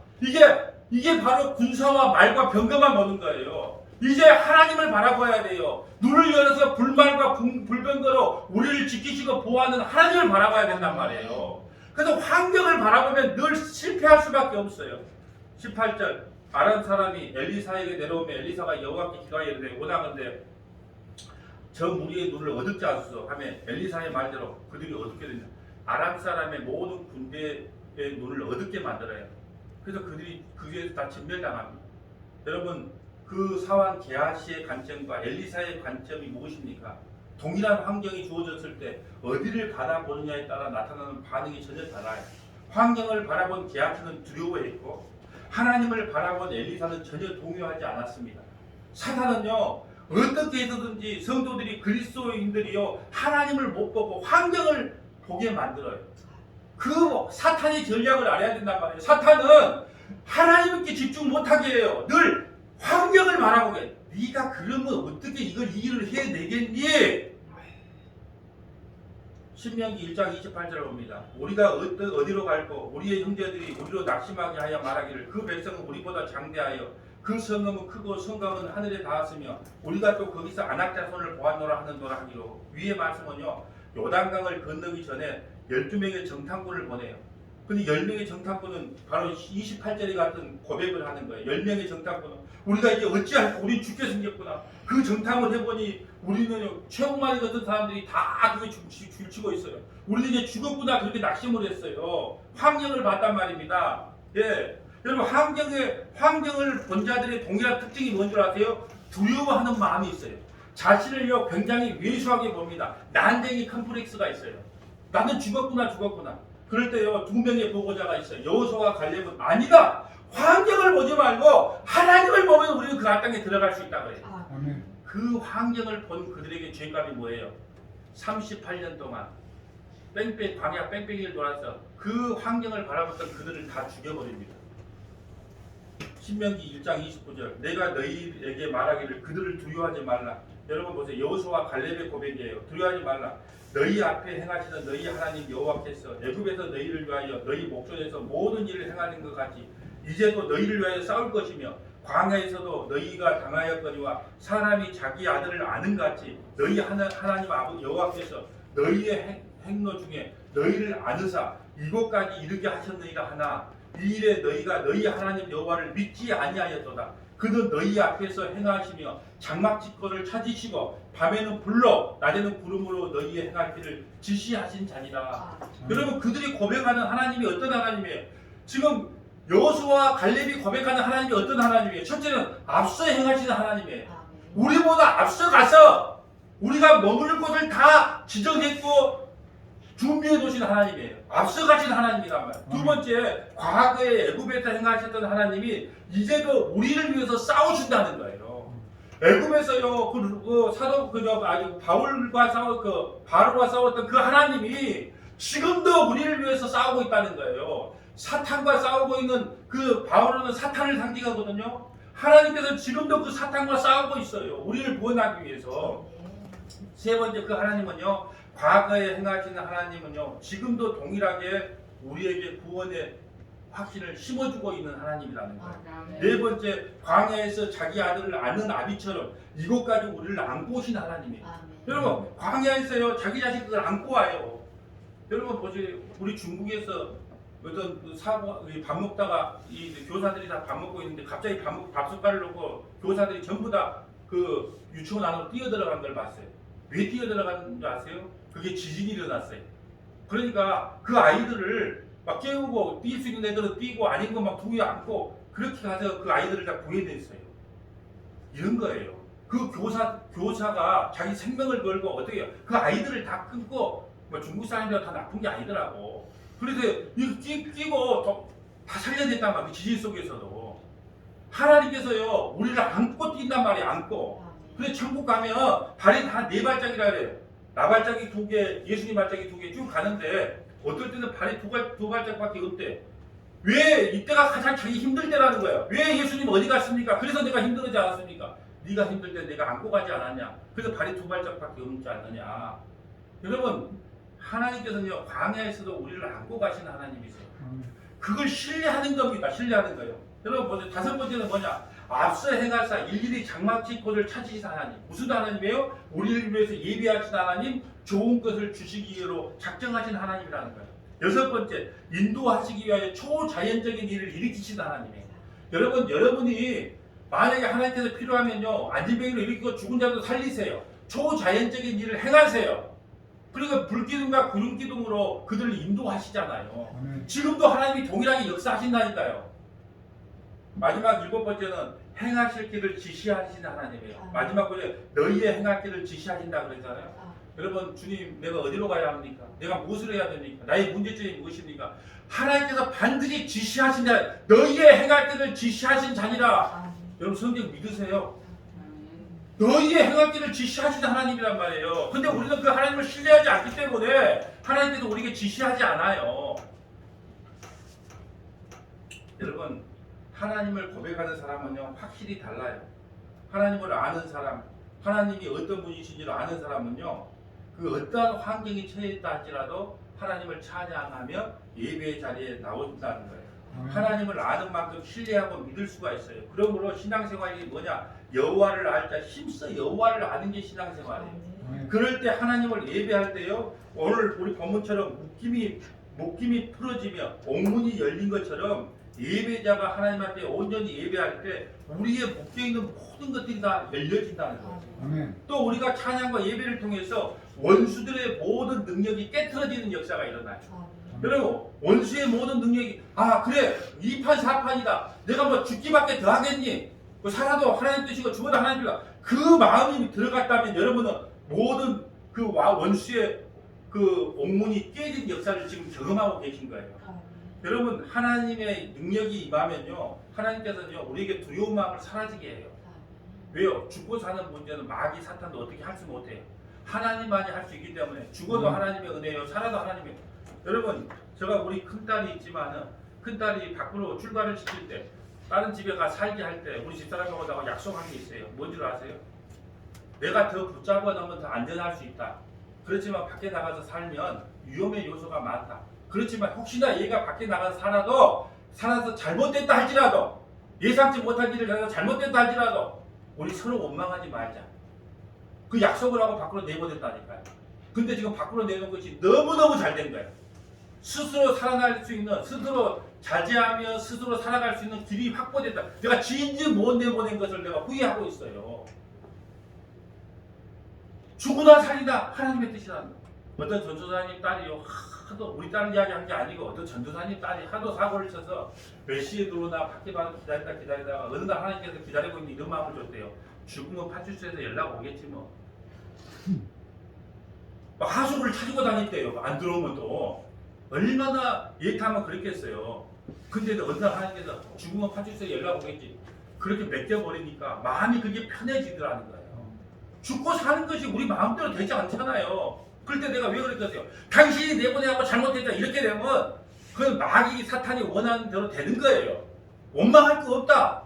이게 바로 군사와 말과 병거만 보는 거예요. 이제 하나님을 바라봐야 돼요. 눈을 열어서 불말과 불병거로 우리를 지키시고 보호하는 하나님을 바라봐야 된단 말이에요. 그래서 환경을 바라보면 늘 실패할 수밖에 없어요. 18절 아람 사람이 엘리사에게 내려오며 엘리사가 여호와께 기도하여 이르되 원하건대 저 무리의 눈을 어둡게 하소서 하며 엘리사의 말대로 그들이 어둡게 된다. 아람 사람의 모든 군대의 눈을 어둡게 만들어요. 그래서 그들이 그게 다 진멸당합니다. 여러분 그 사환 게하시의 관점과 엘리사의 관점이 무엇입니까? 동일한 환경이 주어졌을 때 어디를 바라보느냐에 따라 나타나는 반응이 전혀 달라요. 환경을 바라본 게하시는 두려워했고 하나님을 바라본 엘리사는 전혀 동요하지 않았습니다. 사탄은요 어떻게 해서든지 성도들이 그리스도인들이요 하나님을 못 보고 환경을 보게 만들어요. 그 사탄의 전략을 알아야 된단 말이에요. 사탄은 하나님께 집중 못하게 해요. 늘 환경을 바라보게. 네가 그러면 어떻게 이걸 일을 해내겠니? 신명기 1장 28절을 봅니다. 우리가 어디로 갈고 우리의 형제들이 우리로 낙심하게 하여 말하기를 그 백성은 우리보다 장대하여 그 성읍은 크고 성곽은 하늘에 닿았으며 우리가 또 거기서 안악자손을 보았노라 하는도라 하기로. 위의 말씀은요 요단강을 건너기 전에 12명의 정탐꾼을 보내요. 근데 10명의 정탐꾼은 바로 28절에 같은 고백을 하는 거예요. 10명의 정탐꾼은 우리가 이제 어찌할까? 우리 죽게 생겼구나. 그 정탐을 해보니 우리는 최홍만이 같은 사람들이 다 그게 줄치고 있어요. 우리는 이제 죽었구나 그렇게 낙심을 했어요. 환경을 봤단 말입니다. 예, 여러분 환경을 본 자들의 동일한 특징이 뭔 줄 아세요? 두려워하는 마음이 있어요. 자신을요 굉장히 왜소하게 봅니다. 난쟁이 컴플렉스가 있어요. 나는 죽었구나. 그럴 때요 두 명의 보고자가 있어요. 여호수아와 갈렙은 아니다. 환경을 보지 말고 하나님을 보면 우리는 그 땅에 들어갈 수 있다 그래요. 아멘. 그 환경을 본 그들에게 죄값이 뭐예요? 38년 동안 광야 뺑뺑이를 돌아서 그 환경을 바라봤던 그들을 다 죽여버립니다. 신명기 1장 29절 내가 너희에게 말하기를 그들을 두려워하지 말라. 여러분 보세요. 여호수아와 갈렙의 고백이에요. 두려워하지 말라. 너희 앞에 행하시는 너희 하나님 여호와께서 애굽에서 너희를 위하여 너희 목전에서 모든 일을 행하는 것 같이 이제도 너희를 위하여 싸울 것이며 광야에서도 너희가 당하였거니와 사람이 자기 아들을 아는 같이 너희 하나님 아버지 여호와께서 너희의 행로 중에 너희를 아느사 이곳까지 이르게 하셨느니라 하나 이 일에 너희가 너희 하나님 여호와를 믿지 아니하였도다. 그는 너희 앞에서 행하시며 장막짓거를 찾으시고 밤에는 불로 낮에는 구름으로 너희의 행할 길을 지시하신 자니라. 여러분 그들이 고백하는 하나님이 어떤 하나님이에요? 지금 여호수아와 갈렙이 고백하는 하나님이 어떤 하나님이에요? 첫째는 앞서 행하시는 하나님이에요. 우리보다 앞서 가서 우리가 머물 곳을 다 지정했고 준비해 두신 하나님이에요. 앞서 가신 하나님이란 말이에요. 두 번째, 과거에 애굽에서 행하셨던 하나님이 이제도 우리를 위해서 싸우신다는 거예요. 애굽에서요, 바울과 싸웠던 그 하나님이 지금도 우리를 위해서 싸우고 있다는 거예요. 사탄과 싸우고 있는 그 바울은 사탄을 상징하거든요. 하나님께서 지금도 그 사탄과 싸우고 있어요. 우리를 구원하기 위해서. 세 번째, 그 하나님은요. 과거에 행하시는 하나님은요. 지금도 동일하게 우리에게 구원의 확신을 심어주고 있는 하나님이라는 거예요. 네 번째, 광야에서 자기 아들을 안는 아비처럼 이곳까지 우리를 안고 오신 하나님이에요. 여러분, 광야에서요. 자기 자식들을 안고 와요. 여러분 보세요. 우리 중국에서 어떤 밥 먹다가 이 교사들이 다 밥 먹고 있는데 갑자기 밥 숟갈을 놓고 교사들이 전부 다 그 유치원 안으로 뛰어들어간 걸 봤어요. 왜 뛰어들어가는 줄 아세요? 그게 지진이 일어났어요. 그러니까 그 아이들을 막 깨우고 뛸 수 있는 애들은 뛰고 아닌 거 막 두개 안고 그렇게 가서 그 아이들을 다 구해냈어요. 이런 거예요. 그 교사가 자기 생명을 걸고 어떻게 해요? 그 아이들을 다 끊고 뭐 중국 사람들은 다 나쁜 게 아니더라고. 그래서 이거 끼고 다 살려냈단 말이에요. 그 지진 속에서도. 하나님께서요 우리를 안고 뛴단 말이에요. 안고. 근데 천국 가면 발이 다 네 발짝이라 그래요. 나 발짝이 2개, 예수님 발짝이 2개 쭉 가는데 어떨 때는 발이 두 발짝밖에 없대. 왜 이때가 가장 자기 힘들 때라는 거예요. 왜 예수님 어디 갔습니까? 그래서 내가 힘들지 않았습니까? 네가 힘들 때 내가 안고 가지 않았냐? 그래서 발이 2발짝밖에 없지 않느냐? 여러분 하나님께서는요 광야에서도 우리를 안고 가시는 하나님이세요. 그걸 신뢰하는 겁니다. 신뢰하는 거예요. 여러분 보세요. 다섯 번째는 뭐냐? 앞서 행하사 일일이 장막짓고를 찾으신 하나님. 무슨 하나님이에요? 우리를 위해서 예비하신 하나님, 좋은 것을 주시기 위해로 작정하신 하나님이라는 거예요. 여섯 번째, 인도하시기 위하여 초자연적인 일을 일으키신 하나님이에요. 여러분이 만약에 하나님께서 필요하면요 안진병이를 일으키고 죽은 자도 살리세요. 초자연적인 일을 행하세요. 그러니까 불기둥과 구름기둥으로 그들을 인도하시잖아요. 지금도 하나님이 동일하게 역사하신다니까요. 마지막 일곱 번째는 행하실 길을 지시하시는 하나님이에요. 마지막 번째 너희의 행할 길을 지시하신다 그랬잖아요. 여러분 주님 내가 어디로 가야 합니까? 내가 무엇을 해야 됩니까? 나의 문제점이 무엇입니까? 하나님께서 반드시 지시하신다. 너희의 행할 길을 지시하신 자니라. 여러분 성경 믿으세요. 너희의 행할 길을 지시하시는 하나님이란 말이에요. 근데 우리는 그 하나님을 신뢰하지 않기 때문에 하나님께서 우리에게 지시하지 않아요. 여러분 하나님을 고백하는 사람은요 확실히 달라요. 하나님을 아는 사람, 하나님이 어떤 분이신지를 아는 사람은요 그 어떠한 환경이 처해있다 할지라도 하나님을 찬양하며 예배의 자리에 나온다는 거예요. 하나님을 아는 만큼 신뢰하고 믿을 수가 있어요. 그러므로 신앙생활이 뭐냐? 여호와를 알 자 힘써 여호와를 아는 게 신앙생활이에요. 그럴 때 하나님을 예배할 때요, 오늘 우리 본문처럼 목김이 풀어지며 옥문이 열린 것처럼 예배자가 하나님 앞에 온전히 예배할 때 우리의 목에 있는 모든 것들이 다 열려진다는 거예요. 아멘. 또 우리가 찬양과 예배를 통해서 원수들의 모든 능력이 깨트려지는 역사가 일어나요. 여러분, 원수의 모든 능력이 그래 2판 4판이다. 내가 뭐 죽기밖에 더 하겠니? 살아도 하나님 뜻이고 죽어도 하나님 뜻이고 그 마음이 들어갔다면 여러분은 모든 그 원수의 그 옥문이 깨진 역사를 지금 경험하고 계신 거예요. 여러분, 하나님의 능력이 임하면요, 하나님께서는요 우리에게 두려운 마음을 사라지게 해요. 왜요? 죽고 사는 문제는 마귀 사탄도 어떻게 할 수 못해요. 하나님만이 할 수 있기 때문에 죽어도 하나님의 은혜요, 살아도 하나님의. 여러분, 제가 우리 큰딸이 있지만은 큰딸이 밖으로 출가를 시킬 때 다른 집에 가 살게 할 때 우리 집사람하고 약속한 게 있어요. 뭔지 아세요? 내가 더 붙잡아 놓으면 더 안전할 수 있다. 그렇지만 밖에 나가서 살면 위험의 요소가 많다. 그렇지만 혹시나 얘가 밖에 나가서 살아서 잘못됐다 할지라도, 예상치 못한 일을 해서 잘못됐다 할지라도 우리 서로 원망하지 말자. 그 약속을 하고 밖으로 내보냈다니까요. 근데 지금 밖으로 내놓은 것이 너무너무 잘 된 거예요. 스스로 살아날 수 있는, 스스로 자제하며 스스로 살아갈 수 있는 길이 확보됐다. 내가 진즉 못 내보낸 것을 내가 후회하고 있어요. 죽으나 살리다 하나님의 뜻이라는 거예요. 어떤 전도사님 딸이요, 하도 우리 딸 이야기한 게 아니고 어떤 전도사님 딸이 하도 사고를 쳐서 몇 시에 들어오나 밖에 봐서 기다리다가 어느 날 하나님께서 기다리고 있는 이런 마음을 줬대요. 죽으면 파출소에서 연락 오겠지 뭐. 하수구를 찾고 다녔대요. 안 들어오면 또 얼마나 예타하면 그랬겠어요. 근데 어느 날 하나님께서 죽으면 파출소에 연락 오겠지. 그렇게 맡겨버리니까 마음이 그게 편해지더라는 거예요. 죽고 사는 것이 우리 마음대로 되지 않잖아요. 그럴 때 내가 왜 그랬겠어요? 당신이 내보내고 잘못했다 이렇게 되면 그건 마귀 사탄이 원하는 대로 되는 거예요. 원망할 거 없다.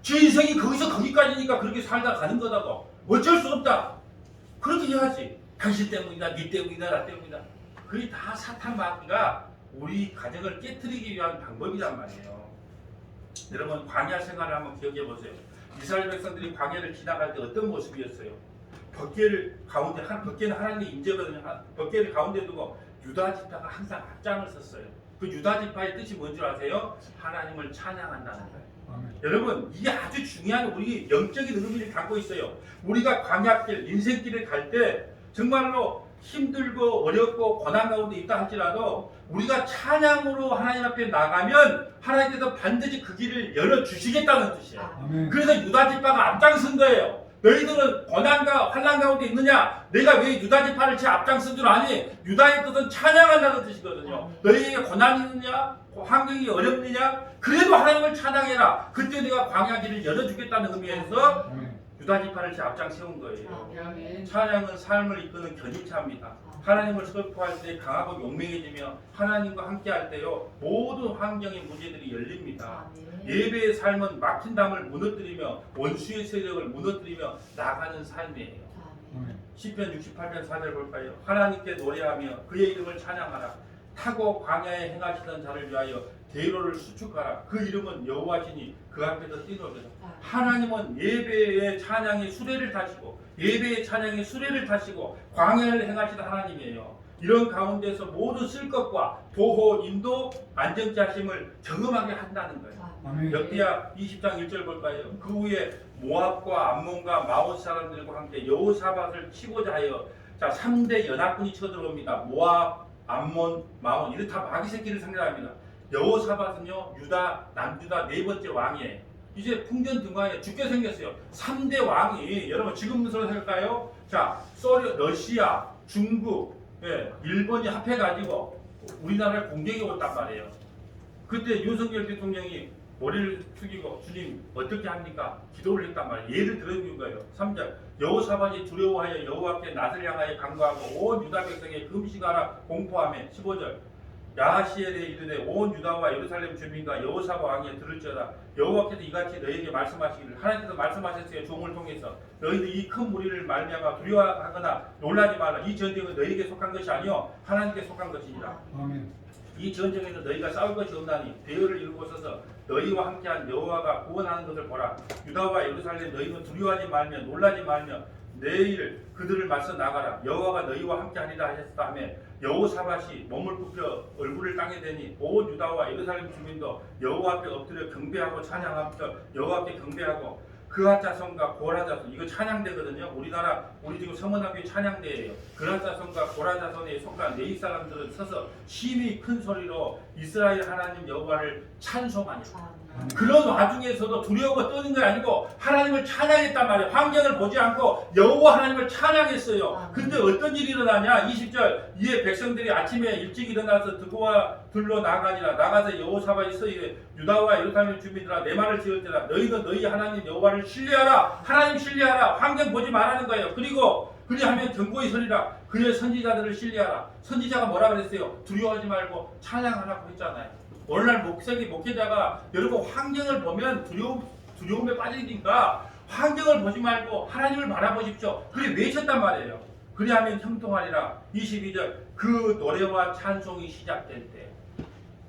제 인생이 거기서 거기까지니까 그렇게 살다 가는 거다고. 어쩔 수 없다. 그렇게 해야지. 당신 때문이다, 네 때문이다, 나 때문이다. 그게 다 사탄 마귀가 우리 가정을 깨트리기 위한 방법이란 말이에요. 여러분, 광야 생활을 한번 기억해 보세요. 이스라엘 백성들이 광야를 지나갈 때 어떤 모습이었어요? 벗개는 하나님의 임재거든요. 벗개를 가운데 두고 유다 지파가 항상 앞장을 섰어요. 그 유다 지파의 뜻이 뭔지 아세요? 하나님을 찬양한다는 거예요. 여러분, 이게 아주 중요한 우리 영적인 의미를 갖고 있어요. 우리가 광야길, 인생길을 갈 때 정말로 힘들고 어렵고 고난 가운데 있다 할지라도 우리가 찬양으로 하나님 앞에 나가면 하나님께서 반드시 그 길을 열어주시겠다는 뜻이에요. 그래서 유다 지파가 앞장선 거예요. 너희들은 고난과 환난 가운데 있느냐? 내가 왜 유다 지파를 제 앞장선 줄 아니? 유다의 뜻은 찬양한다는 뜻이거든요. 너희에게 고난이 있느냐? 환경이 어렵느냐? 그래도 하나님을 찬양해라. 그때 내가 광야길을 열어주겠다는 의미에서 유다 지파를 제 앞장 세운 거예요. 찬양은 삶을 이끄는 견인차입니다. 하나님을 선포할 때 강하고 용맹해지며 하나님과 함께할 때요 모든 환경의 문제들이 열립니다. 예배의 삶은 막힌 담을 무너뜨리며 원수의 세력을 무너뜨리며 나가는 삶이에요. 시편 68편 4절 볼까요? 하나님께 노래하며 그의 이름을 찬양하라. 타고 광야에 행하시던 자를 위하여 대로를 수축하라. 그 이름은 여호와시니 그 앞에서 뛰놀리라. 하나님은 예배의 찬양의 수레를 타시고 예배의 찬양의 수레를 타시고 광야를 행하시던 하나님이에요. 이런 가운데서 모든 쓸 것과 보호, 인도, 안정케 하심을 경험하게 한다는 거예요. 역대하 20장 1절 볼까요? 그 후에 모압과 암몬과 마온 사람들과 함께 여호사밧을 치고자 하여 3대 연합군이 쳐들어옵니다. 모압, 암몬, 마온 이런 다 마귀 새끼를 상대합니다. 여호사밧은요 남유다 네 번째 왕이에요. 이제 풍전등화에 죽게 생겼어요. 3대 왕이 여러분 지금 생각할까요? 러시아, 중국, 일본이 합해가지고 우리나라를 공격해 왔단 말이에요. 그때 윤석열 대통령이 머리를 숙이고 주님 어떻게 합니까? 기도를 했단 말이에요. 예를 들어준 거예요. 3절 여호사밧이 두려워하여 여호와께 낯을 향하여 간구하고 온 유다 백성에 금식하라 공포하며 15절 야하시엘에 이르되 온 유다와 예루살렘 주민과 여호사밧 왕이 들을지어다. 여호와께서 이같이 너희에게 말씀하시기를 하나님께서 말씀하셨어요. 종을 통해서 너희들 이 큰 무리를 말미암아 두려워하거나 놀라지 말라. 이 전쟁은 너희에게 속한 것이 아니요 하나님께 속한 것이니라. 아멘. 이 전쟁에서 너희가 싸울 것이 없나니 대열을 이루고 서서 너희와 함께한 여호와가 구원하는 것을 보라. 유다와 예루살렘 너희는 두려워하지 말며 놀라지 말며 내일 그들을 맞서 나가라. 여호와가 너희와 함께하리라 하셨다며 여호사밧이 몸을 굽혀 얼굴을 땅에 대니 온 유다와 예루살렘 주민도 여호와 앞에 엎드려 경배하고 찬양하면서 여호와께 경배하고 그앗 자손과 고라 자손, 이거 찬양대거든요. 우리 지금 서문학교 찬양대예요. 그앗 자손과 고라 자손에 속한 레위 사람들은 서서 심히 큰 소리로 이스라엘 하나님 여호와를 찬송하니라. 그런 와중에서도 두려워 떠는 게 아니고 하나님을 찬양했단 말이에요. 환경을 보지 않고 여호와 하나님을 찬양했어요. 근데 어떤 일이 일어나냐? 20절 이에 백성들이 아침에 일찍 일어나서 드고와 들로 나가니라. 나가서 여호사밧이 서이되 유다와 예루살렘 주민들아 내 말을 지을지라. 너희는 너희 하나님 여호와를 신뢰하라. 하나님 신뢰하라. 환경 보지 말라는 거예요. 그리고 그리하면 견고히 서리라. 그의 선지자들을 신뢰하라. 선지자가 뭐라 그랬어요? 두려워하지 말고 찬양하라고 했잖아요. 오늘날 목회자가 여러분 환경을 보면 두려움에 빠지니까 환경을 보지 말고 하나님을 바라보십시오. 그래 외쳤단 말이에요. 그리하면 형통하리라. 22절 그 노래와 찬송이 시작될 때,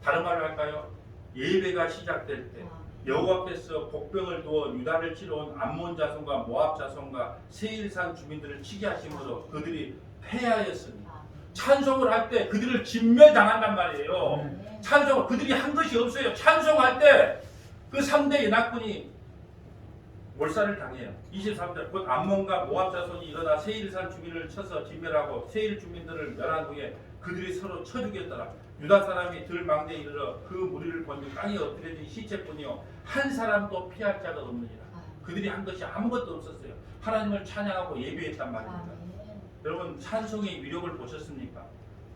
다른 말로 할까요? 예배가 시작될 때 여호와께서 복병을 두어 유다를 치러 온 암몬 자손과 모압 자손과 세일산 주민들을 치게 하심으로 그들이 패하였으니 찬송을 할 때 그들을 진멸당한단 말이에요. 찬송, 그들이 한 것이 없어요. 찬송할 때 그 3대 연합군이 몰살을 당해요. 23절 곧 암몬과 모압 자손이 일어나 세일산 주민을 쳐서 진멸하고 세일 주민들을 멸한 후에 그들이 서로 쳐 죽였더라. 유다 사람이 들망대에 이르러 그 무리를 본즉 땅에 엎드려진 시체뿐이요 한 사람도 피할 자가 없느니라. 그들이 한 것이 아무것도 없었어요. 하나님을 찬양하고 예배했단 말입니다. 여러분 찬송의 위력을 보셨습니까?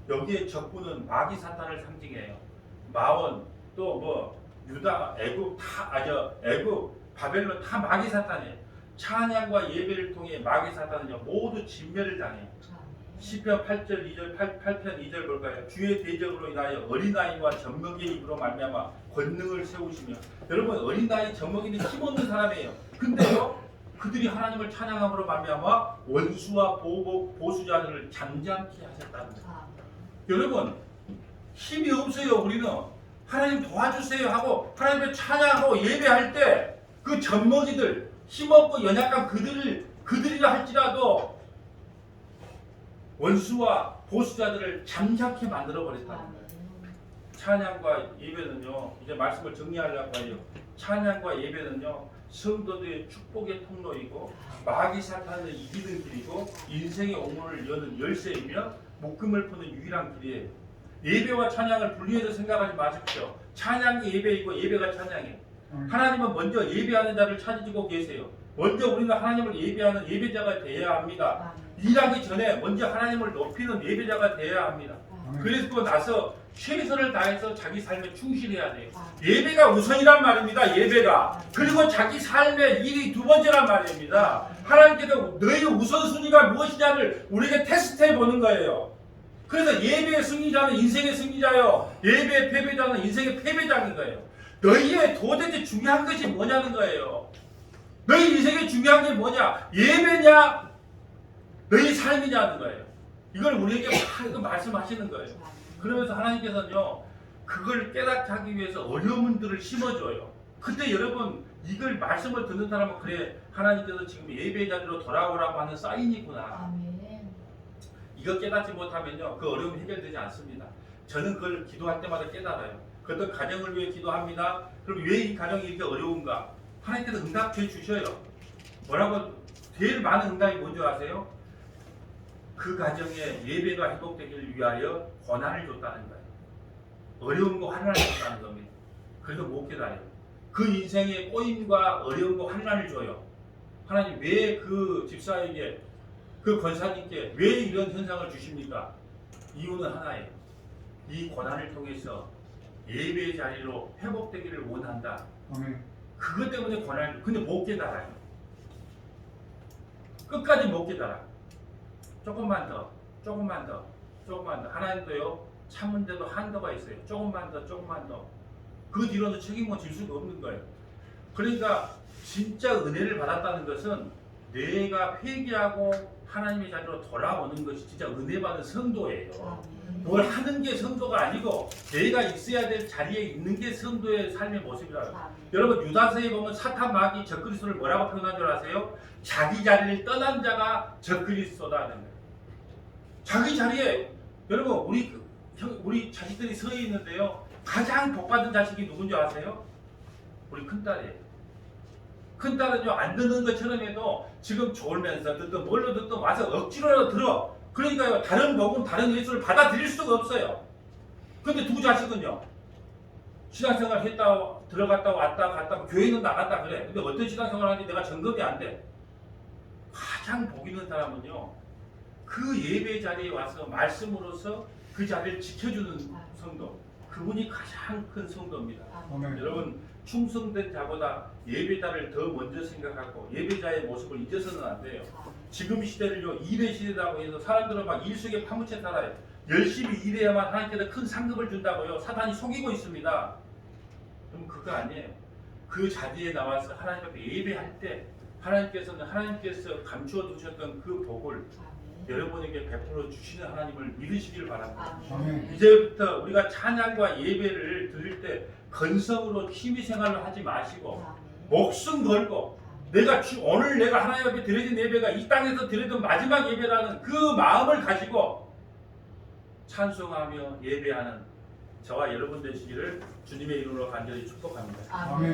여기에 적군은 마귀 사탄을 상징해요. 마원 또 뭐 유다 애굽 바벨론 다 마귀 사탄이에요. 찬양과 예배를 통해 마귀 사탄은요 모두 진멸을 당해요. 시편 8편 2절 볼까요? 주의 대적으로 인하여 어린아이와 젖먹이의 입으로 말미암아 권능을 세우시며, 여러분 어린아이 젖먹이는 힘없는 사람이에요. 근데요 그들이 하나님을 찬양함으로 말미암아 원수와 보수자들을 잠잠케 하셨다는 거예요. 여러분 힘이 없어요. 우리는 하나님 도와주세요 하고 하나님을 찬양하고 예배할 때 그 젖먹이들 힘없고 연약한 그들이라 할지라도 원수와 보수자들을 잠잠케 만들어 버렸다는 거예요. 찬양과 예배는요, 이제 말씀을 정리하려고 해요. 찬양과 예배는요 성도들의 축복의 통로이고 마귀 사탄을 이기는 길이고 인생의 옥문을 여는 열쇠이며 묶음을 푸는 유일한 길이에요. 예배와 찬양을 분리해서 생각하지 마십시오. 찬양이 예배이고 예배가 찬양이에요. 하나님은 먼저 예배하는 자를 찾으시고 계세요. 먼저 우리는 하나님을 예배하는 예배자가 되어야 합니다. 일하기 전에 먼저 하나님을 높이는 예배자가 되어야 합니다. 그리고 나서 최선을 다해서 자기 삶에 충실해야 돼요. 예배가 우선이란 말입니다. 예배가. 그리고 자기 삶의 일이 두 번째란 말입니다. 하나님께서 너의 우선순위가 무엇이냐를 우리에게 테스트해 보는 거예요. 그래서 예배의 승리자는 인생의 승리자요, 예배의 패배자는 인생의 패배자인 거예요. 너희의 도대체 중요한 것이 뭐냐는 거예요. 너희 인생에 중요한 게 뭐냐? 예배냐? 너희 삶이냐는 거예요. 이걸 우리에게 말씀하시는 거예요. 그러면서 하나님께서는요 그걸 깨닫게 하기 위해서 어려움들을 심어줘요. 근데 여러분 이걸 말씀을 듣는 사람은 그래, 하나님께서 지금 예배의 자리로 돌아오라고 하는 사인이구나. 이거 깨닫지 못하면요 그 어려움이 해결되지 않습니다. 저는 그걸 기도할 때마다 깨달아요. 어떤 가정을 위해 기도합니다. 그럼 왜 이 가정이 이렇게 어려운가? 하나님께서 응답해 주셔요. 뭐라고? 제일 많은 응답이 뭔지 아세요? 그 가정의 예배가 회복되기를 위하여 권한을 줬다는 거예요. 어려움과 환난을 줬다는 겁니다. 그래서 못 깨달아요. 그 인생의 꼬임과 어려움과 환난을 줘요. 하나님 왜 그 집사에게, 그 권사님께 왜 이런 현상을 주십니까? 이유는 하나예요. 이 고난을 통해서 예배의 자리로 회복되기를 원한다. 그것 때문에 고난을, 근데 못 깨달아요. 끝까지 못 깨달아. 조금만 더. 하나님도요 참는데도 한도가 있어요. 조금만 더. 그 뒤로는 책임을 질 수가 없는 거예요. 그러니까 진짜 은혜를 받았다는 것은 내가 회개하고 하나님의 자리로 돌아오는 것이 진짜 은혜 받은 성도예요. 아멘. 뭘 하는 게 성도가 아니고 내가 있어야 될 자리에 있는 게 성도의 삶의 모습이라. 아멘. 여러분 유다서에 보면 사탄 마귀 적그리스도를 뭐라고 표현한 줄 아세요? 자기 자리를 떠난 자가 적그리스도다 하는 거예요. 자기 자리에 여러분 우리 자식들이 서 있는데요. 가장 복받은 자식이 누군지 아세요? 우리 큰딸이에요. 큰딸은요 안 듣는 것처럼 해도 지금 졸면서 듣든 뭘로 듣든 와서 억지로라도 들어. 그러니까요 다른 복음 다른 예수를 받아들일 수가 없어요. 근데 두 자식은요 신앙생활 했다 들어갔다 왔다 갔다 교회는 나갔다 그래. 근데 어떤 신앙생활 하는지 내가 점검이 안 돼. 가장 복 있는 사람은요 그 예배 자리에 와서 말씀으로서 그 자리를 지켜주는 성도, 그분이 가장 큰 성도입니다. 아멘. 여러분 충성된 자보다 예배자를 더 먼저 생각하고 예배자의 모습을 잊어서는 안 돼요. 지금 시대를요 일의 시대라고 해서 사람들은 막 일 속에 파묻혀 살아요. 열심히 일해야만 하나님께서 큰 상급을 준다고요. 사탄이 속이고 있습니다. 그럼 그거 아니에요. 그 자리에 나와서 하나님 앞에 예배할 때 하나님께서 감추어 두셨던 그 복을 여러분에게 베풀어 주시는 하나님을 믿으시길 바랍니다. 아멘. 이제부터 우리가 찬양과 예배를 드릴 때 건성으로 취미 생활을 하지 마시고 목숨 걸고 오늘 내가 하나님 앞에 드려진 예배가 이 땅에서 드리던 마지막 예배라는 그 마음을 가지고 찬송하며 예배하는 저와 여러분 되시기를 주님의 이름으로 간절히 축복합니다. 아멘.